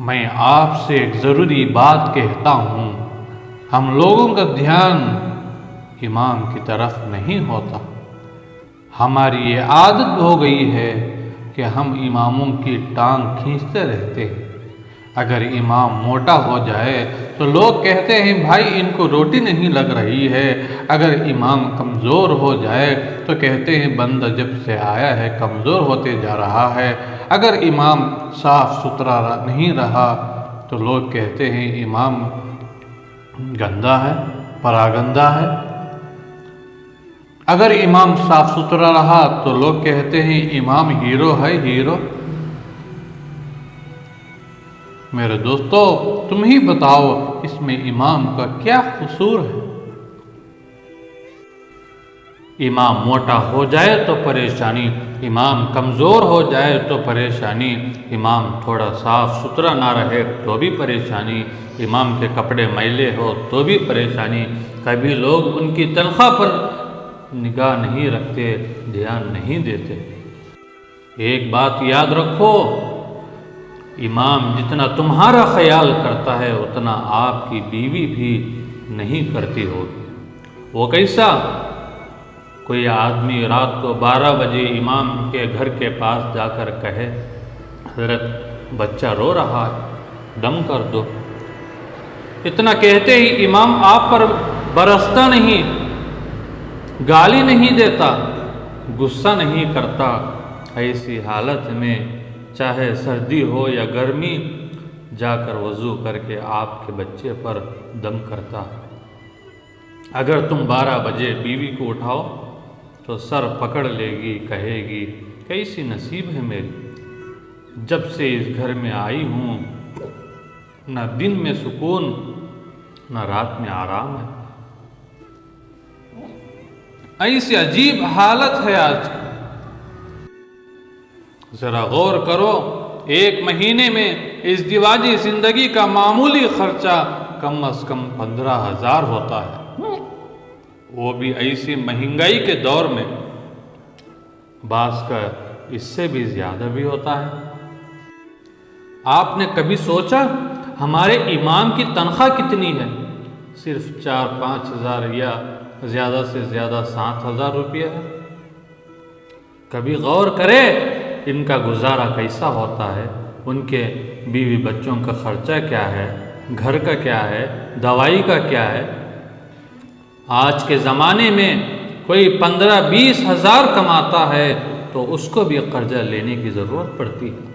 میں آپ سے ایک ضروری بات کہتا ہوں، ہم لوگوں کا دھیان امام کی طرف نہیں ہوتا۔ ہماری یہ عادت ہو گئی ہے کہ ہم اماموں کی ٹانگ کھینچتے رہتے ہیں۔ اگر امام موٹا ہو جائے تو لوگ کہتے ہیں بھائی ان کو روٹی نہیں لگ رہی ہے۔ اگر امام کمزور ہو جائے تو کہتے ہیں بندہ جب سے آیا ہے کمزور ہوتے جا رہا ہے۔ اگر امام صاف ستھرا نہیں رہا تو لوگ کہتے ہیں امام گندا ہے، پراگندہ ہے۔ اگر امام صاف ستھرا رہا تو لوگ کہتے ہیں امام ہیرو ہے، ہیرو۔ میرے دوستو، تم ہی بتاؤ اس میں امام کا کیا قصور ہے؟ امام موٹا ہو جائے تو پریشانی، امام کمزور ہو جائے تو پریشانی، امام تھوڑا صاف ستھرا نہ رہے تو بھی پریشانی، امام کے کپڑے میلے ہو تو بھی پریشانی۔ کبھی لوگ ان کی تنخواہ پر نگاہ نہیں رکھتے، دھیان نہیں دیتے۔ ایک بات یاد رکھو، امام جتنا تمہارا خیال کرتا ہے اتنا آپ کی بیوی بھی نہیں کرتی ہوگی۔ وہ کیسا؟ کوئی آدمی رات کو 12 بجے امام کے گھر کے پاس جا کر کہے حضرت بچہ رو رہا ہے، دم کر دو۔ اتنا کہتے ہی امام آپ پر برستا نہیں، گالی نہیں دیتا، غصہ نہیں کرتا۔ ایسی حالت میں چاہے سردی ہو یا گرمی، جا کر وضو کر کے آپ کے بچے پر دم کرتا۔ اگر تم 12 بجے بیوی کو اٹھاؤ تو سر پکڑ لے گی، کہے گی کیسی نصیب ہے میری، جب سے اس گھر میں آئی ہوں نہ دن میں سکون نہ رات میں آرام ہے۔ ایسی عجیب حالت ہے آج کی۔ ذرا غور کرو، ایک مہینے میں ازدواجی زندگی کا معمولی خرچہ کم از کم 15,000 ہوتا ہے، وہ بھی ایسی مہنگائی کے دور میں۔ بعض کا اس سے بھی زیادہ بھی ہوتا ہے۔ آپ نے کبھی سوچا ہمارے امام کی تنخواہ کتنی ہے؟ صرف 4-5 ہزار یا زیادہ سے زیادہ 7,000 روپیہ ہے۔ کبھی غور کرے ان کا گزارا کیسا ہوتا ہے، ان کے بیوی بچوں کا خرچہ کیا ہے، گھر کا کیا ہے، دوائی کا کیا ہے۔ آج کے زمانے میں کوئی 15-20 ہزار کماتا ہے تو اس کو بھی قرضہ لینے کی ضرورت پڑتی ہے۔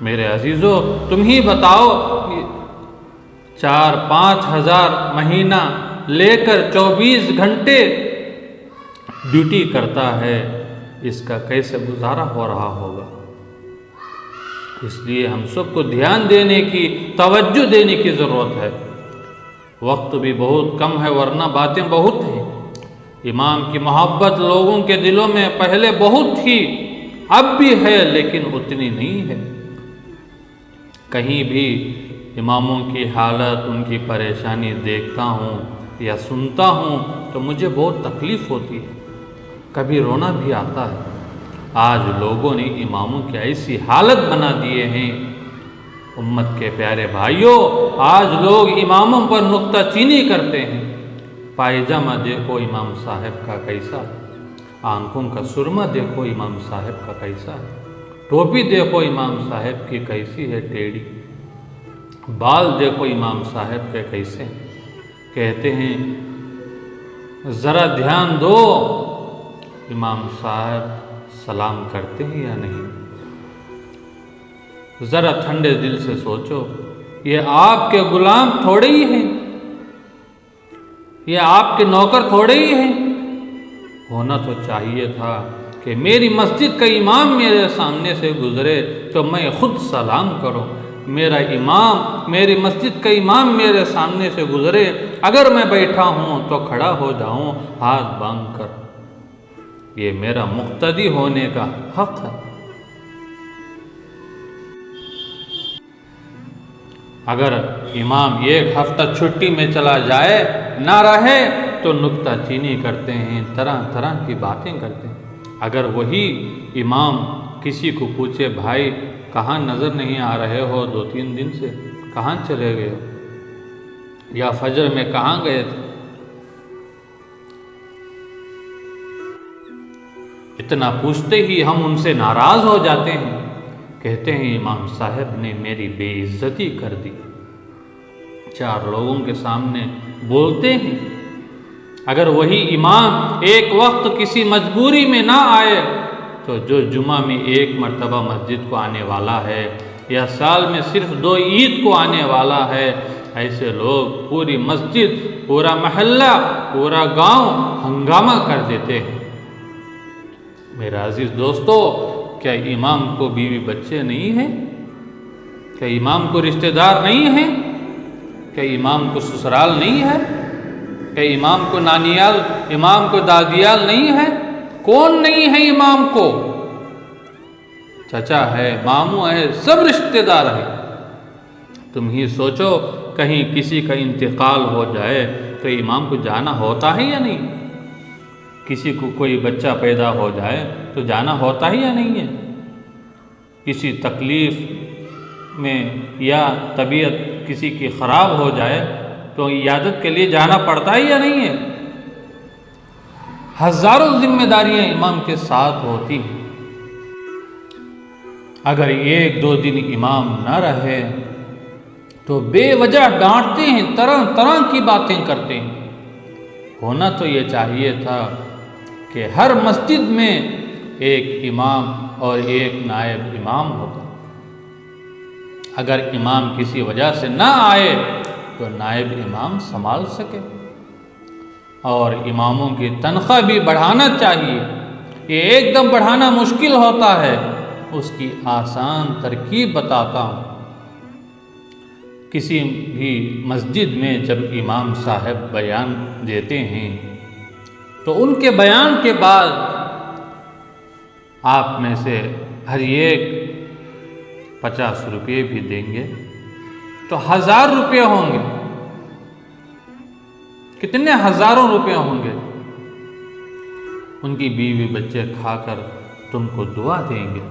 میرے عزیزو، تم ہی بتاؤ، 4-5 ہزار مہینہ لے کر 24 گھنٹے ڈیوٹی کرتا ہے، اس کا کیسے گزارا ہو رہا ہوگا؟ اس لیے ہم سب کو دھیان دینے کی، توجہ دینے کی ضرورت ہے۔ وقت بھی بہت کم ہے ورنہ باتیں بہت ہیں۔ امام کی محبت لوگوں کے دلوں میں پہلے بہت تھی، اب بھی ہے لیکن اتنی نہیں ہے۔ کہیں بھی اماموں کی حالت، ان کی پریشانی دیکھتا ہوں یا سنتا ہوں تو مجھے بہت تکلیف ہوتی ہے، کبھی رونا بھی آتا ہے۔ آج لوگوں نے اماموں کی ایسی حالت بنا دیے ہیں۔ امت کے پیارے بھائیوں، آج لوگ اماموں پر نکتہ چینی کرتے ہیں۔ پائجامہ دیکھو امام صاحب کا کیسا ہے، آنکھوں کا سرما دیکھو امام صاحب کا کیسا ہے، ٹوپی دیکھو امام صاحب کی کیسی ہے ٹیڑھی، بال دیکھو امام صاحب کے کیسے ہیں۔ کہتے ہیں ذرا دھیان دو، امام صاحب سلام کرتے ہیں یا نہیں؟ ذرا ٹھنڈے دل سے سوچو، یہ آپ کے غلام تھوڑے ہی ہیں، یہ آپ کے نوکر تھوڑے ہی ہیں۔ ہونا تو چاہیے تھا کہ میری مسجد کا امام میرے سامنے سے گزرے تو میں خود سلام کروں۔ میرا امام، میری مسجد کا امام میرے سامنے سے گزرے، اگر میں بیٹھا ہوں تو کھڑا ہو جاؤں ہاتھ باندھ کر، یہ میرا مقتدی ہونے کا حق ہے۔ اگر امام ایک ہفتہ چھٹی میں چلا جائے، نہ رہے تو نکتہ چینی کرتے ہیں، طرح طرح کی باتیں کرتے ہیں۔ اگر وہی امام کسی کو پوچھے بھائی کہاں نظر نہیں آ رہے ہو 2-3 دن سے، کہاں چلے گئے ہو، یا فجر میں کہاں گئے تھے؟ اتنا پوچھتے ہی ہم ان سے ناراض ہو جاتے ہیں، کہتے ہیں امام صاحب نے میری بے عزتی کر دی، 4 لوگوں کے سامنے بولتے ہیں۔ اگر وہی امام ایک وقت کسی مجبوری میں نہ آئے تو جو جمعہ میں 1 مرتبہ مسجد کو آنے والا ہے یا سال میں صرف 2 عید کو آنے والا ہے، ایسے لوگ پوری مسجد، پورا محلہ، پورا گاؤں ہنگامہ کر دیتے ہیں۔ میرے عزیز دوستو، کیا امام کو بیوی بچے نہیں ہیں؟ کیا امام کو رشتہ دار نہیں ہیں؟ کیا امام کو سسرال نہیں ہے؟ کیا امام کو نانیال، امام کو دادیال نہیں ہے؟ کون نہیں ہے امام کو؟ چچا ہے، ماموں ہے، سب رشتہ دار ہیں۔ تم ہی سوچو، کہیں کسی کا انتقال ہو جائے تو امام کو جانا ہوتا ہے یا نہیں؟ کسی کو کوئی بچہ پیدا ہو جائے تو جانا ہوتا ہے یا نہیں ہے؟ کسی تکلیف میں یا طبیعت کسی کی خراب ہو جائے تو عیادت کے لیے جانا پڑتا ہے یا نہیں ہے؟ ہزاروں ذمہ داریاں امام کے ساتھ ہوتی ہیں۔ اگر 1-2 دن امام نہ رہے تو بے وجہ ڈانٹتے ہیں، طرح طرح کی باتیں کرتے ہیں۔ ہونا تو یہ چاہیے تھا کہ ہر مسجد میں ایک امام اور ایک نائب امام ہوتا۔ اگر امام کسی وجہ سے نہ آئے تو نائب امام سنبھال سکے، اور اماموں کی تنخواہ بھی بڑھانا چاہیے۔ یہ ایک دم بڑھانا مشکل ہوتا ہے، اس کی آسان ترکیب بتاتا ہوں۔ کسی بھی مسجد میں جب امام صاحب بیان دیتے ہیں تو ان کے بیان کے بعد آپ میں سے ہر ایک 50 روپے بھی دیں گے تو 1000 روپے ہوں گے۔ کتنے ہزاروں روپے ہوں گے؟ ان کی بیوی بچے کھا کر تم کو دعا دیں گے۔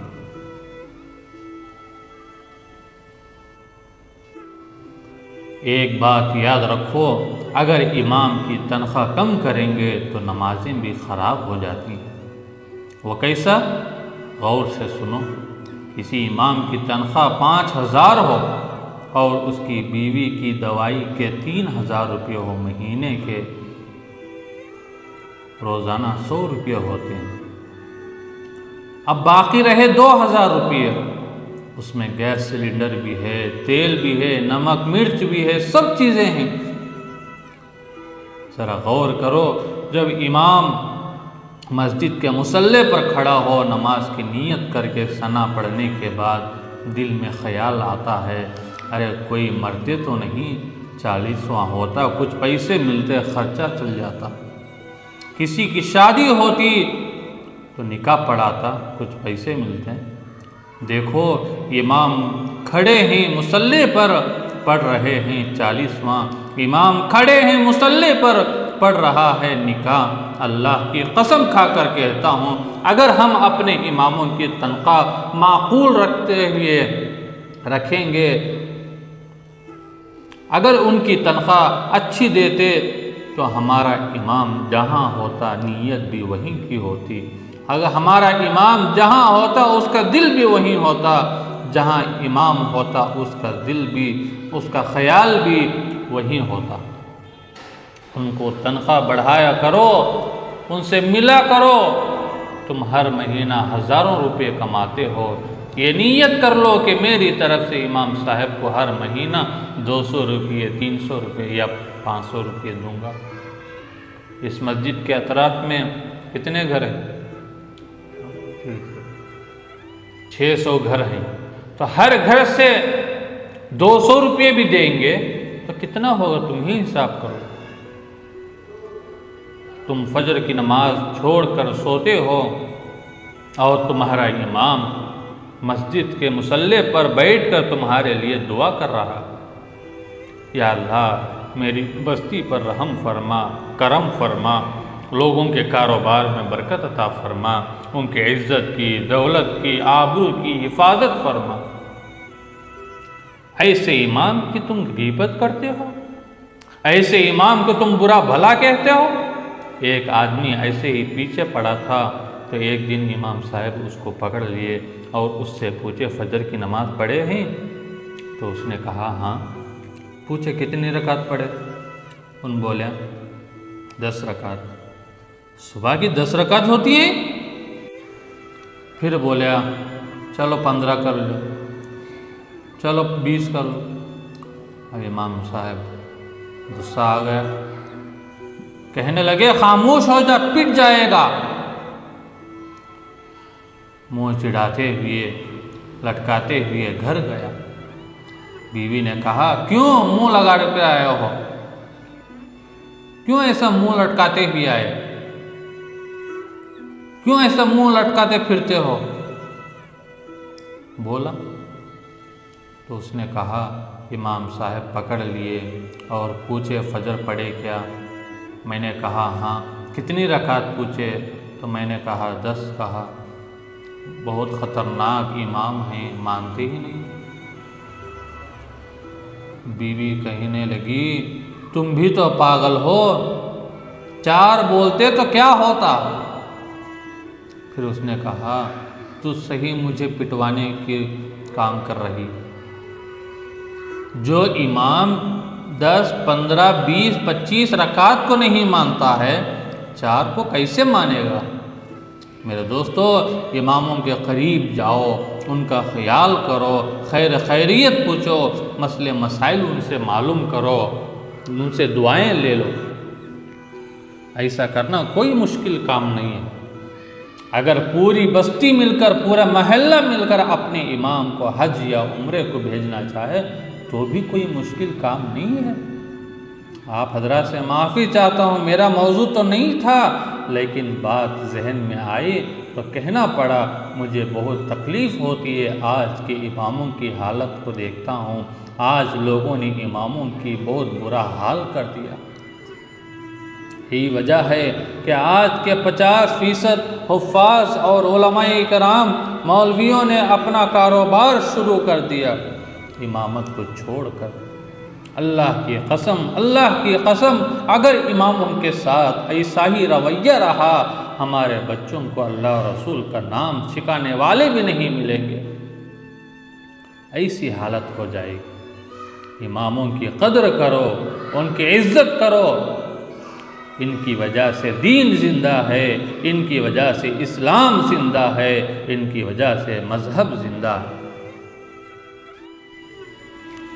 ایک بات یاد رکھو، اگر امام کی تنخواہ کم کریں گے تو نمازیں بھی خراب ہو جاتی ہیں۔ وہ کیسا؟ غور سے سنو۔ کسی امام کی تنخواہ 5000 ہو اور اس کی بیوی کی دوائی کے 3000 روپے ہو، مہینے کے روزانہ 100 روپے ہوتے ہیں، اب باقی رہے 2000 روپے، اس میں گیس سلنڈر بھی ہے، تیل بھی ہے، نمک مرچ بھی ہے، سب چیزیں ہیں۔ ذرا غور کرو، جب امام مسجد کے مصلی پر کھڑا ہو نماز کی نیت کر کے ثنا پڑھنے کے بعد دل میں خیال آتا ہے، ارے کوئی مرتے تو نہیں، 40واں ہوتا، کچھ پیسے ملتے، خرچہ چل جاتا، کسی کی شادی ہوتی تو نکاح پڑھاتا، کچھ پیسے ملتے۔ دیکھو امام کھڑے ہیں مصلی پر پڑھ رہے ہیں 40واں، امام کھڑے ہیں مصلی پر پڑھ رہا ہے نکاح۔ اللہ کی قسم کھا کر کہتا ہوں، اگر ہم اپنے اماموں کی تنخواہ معقول رکھیں گے، اگر ان کی تنخواہ اچھی دیتے تو ہمارا امام جہاں ہوتا نیت بھی وہیں کی ہوتی، اگر ہمارا امام جہاں ہوتا اس کا دل بھی وہیں ہوتا، جہاں امام ہوتا اس کا دل بھی، اس کا خیال بھی وہیں ہوتا۔ ان کو تنخواہ بڑھایا کرو، ان سے ملا کرو۔ تم ہر مہینہ ہزاروں روپے کماتے ہو، یہ نیت کر لو کہ میری طرف سے امام صاحب کو ہر مہینہ 200 روپے، 300 روپے یا 500 روپے دوں گا۔ اس مسجد کے اطراف میں کتنے گھر ہیں؟ 600 گھر ہیں، تو ہر گھر سے 200 روپے بھی دیں گے تو کتنا ہوگا؟ تم ہی حساب کرو۔ تم فجر کی نماز چھوڑ کر سوتے ہو اور تمہارا امام مسجد کے مصلی پر بیٹھ کر تمہارے لیے دعا کر رہا، یا اللہ میری بستی پر رحم فرما، کرم فرما، لوگوں کے کاروبار میں برکت عطا فرما، ان کے عزت کی، دولت کی، آبرو کی حفاظت فرما۔ ایسے امام کی تم غیبت کرتے ہو، ایسے امام کو تم برا بھلا کہتے ہو۔ ایک آدمی ایسے ہی پیچھے پڑا تھا تو ایک دن امام صاحب اس کو پکڑ لیے اور اس سے پوچھے فجر کی نماز پڑھے ہیں؟ تو اس نے کہا ہاں۔ پوچھے کتنی رکعت پڑھے؟ ان بولے 10 رکعت۔ صبح کی 10 رکعت ہوتی ہے؟ پھر بولیا چلو 15 کر لو، چلو 20 کر لو۔ اب امام صاحب غصہ آ گیا، کہنے لگے خاموش ہو جا، پٹ جائے گا۔ منہ چڑھاتے ہوئے لٹکاتے ہوئے گھر گیا۔ بیوی نے کہا کیوں منہ لگا کے آئے ہو؟ کیوں ایسا منہ لٹکاتے ہوئے آئے؟ کیوں ایسا منہ لٹکاتے پھرتے ہو؟ بولا تو اس نے کہا امام صاحب پکڑ لیے اور پوچھے فجر پڑھے کیا؟ میں نے کہا ہاں۔ کتنی رکعت پوچھے تو میں نے کہا 10 کہا۔ بہت خطرناک امام ہیں، مانتے ہی نہیں۔ بیوی کہنے لگی تم بھی تو پاگل ہو، 4 بولتے تو کیا ہوتا؟ پھر اس نے کہا تو صحیح مجھے پٹوانے کے کام کر رہی۔ جو امام 10 15 20 25 رکعت کو نہیں مانتا ہے، 4 کو کیسے مانے گا؟ میرے دوستو، اماموں کے قریب جاؤ، ان کا خیال کرو، خیریت پوچھو، مسئلے مسائل ان سے معلوم کرو، ان سے دعائیں لے لو۔ ایسا کرنا کوئی مشکل کام نہیں ہے۔ اگر پوری بستی مل کر، پورا محلہ مل کر اپنے امام کو حج یا عمرے کو بھیجنا چاہے تو بھی کوئی مشکل کام نہیں ہے۔ آپ حضرات سے معافی چاہتا ہوں، میرا موضوع تو نہیں تھا، لیکن بات ذہن میں آئی تو کہنا پڑا۔ مجھے بہت تکلیف ہوتی ہے، آج کے اماموں کی حالت کو دیکھتا ہوں۔ آج لوگوں نے اماموں کی بہت برا حال کر دیا۔ یہی وجہ ہے کہ آج کے 50% حفاظ اور علماء کرام مولویوں نے اپنا کاروبار شروع کر دیا امامت کو چھوڑ کر۔ اللہ کی قسم اگر اماموں کے ساتھ ایسا ہی رویہ رہا، ہمارے بچوں کو اللہ اور رسول کا نام سکھانے والے بھی نہیں ملیں گے۔ ایسی حالت ہو جائے گی۔ اماموں کی قدر کرو، ان کی عزت کرو۔ ان کی وجہ سے دین زندہ ہے، ان کی وجہ سے اسلام زندہ ہے، ان کی وجہ سے مذہب زندہ ہے۔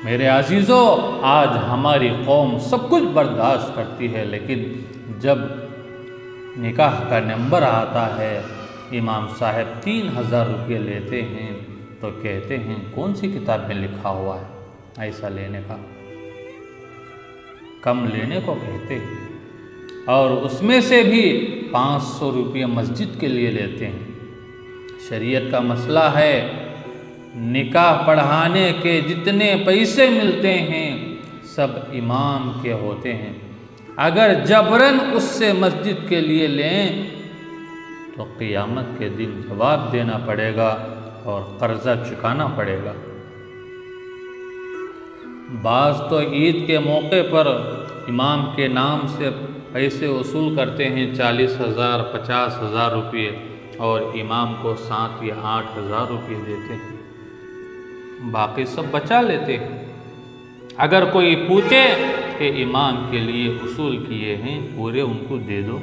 میرے عزیزو، آج ہماری قوم سب کچھ برداشت کرتی ہے، لیکن جب نکاح کا نمبر آتا ہے، امام صاحب 3000 روپے لیتے ہیں تو کہتے ہیں کون سی کتاب میں لکھا ہوا ہے ایسا لینے کا؟ کم لینے کو کہتے ہیں، اور اس میں سے بھی 500 روپے مسجد کے لیے لیتے ہیں۔ شریعت کا مسئلہ ہے، نکاح پڑھانے کے جتنے پیسے ملتے ہیں سب امام کے ہوتے ہیں۔ اگر جبراً اس سے مسجد کے لیے لیں تو قیامت کے دن جواب دینا پڑے گا اور قرضہ چکانا پڑے گا۔ بعض تو عید کے موقع پر امام کے نام سے پیسے وصول کرتے ہیں، 40,000 50,000 روپے، اور امام کو 7 یا 8,000 روپے دیتے ہیں، باقی سب بچا لیتے ہیں۔ اگر کوئی پوچھے کہ امام کے لیے وصول کیے ہیں پورے ان کو دے دو،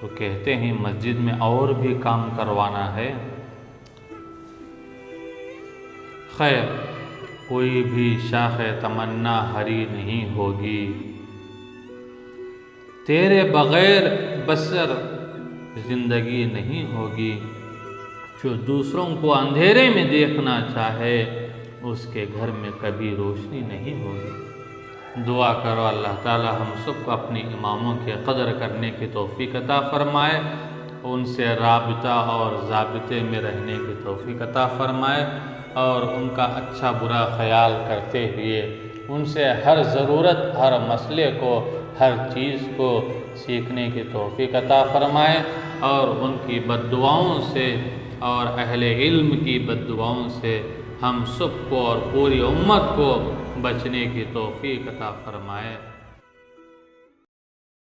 تو کہتے ہیں مسجد میں اور بھی کام کروانا ہے۔ خیر، کوئی بھی شاخ تمنا ہری نہیں ہوگی، تیرے بغیر بسر زندگی نہیں ہوگی۔ جو دوسروں کو اندھیرے میں دیکھنا چاہے اس کے گھر میں کبھی روشنی نہیں ہوگی۔ دعا کرو اللہ تعالی ہم سب کو اپنے اماموں کی قدر کرنے کی توفیق عطا فرمائے، ان سے رابطہ اور ضابطے میں رہنے کی توفیق عطا فرمائے، اور ان کا اچھا برا خیال کرتے ہوئے ان سے ہر ضرورت، ہر مسئلے کو، ہر چیز کو سیکھنے کی توفیق عطا فرمائے اور ان کی بد دعاؤں سے اور اہل علم کی بد دعاؤں سے ہم سب کو اور پوری امت کو بچنے کی توفیق عطا فرمائے۔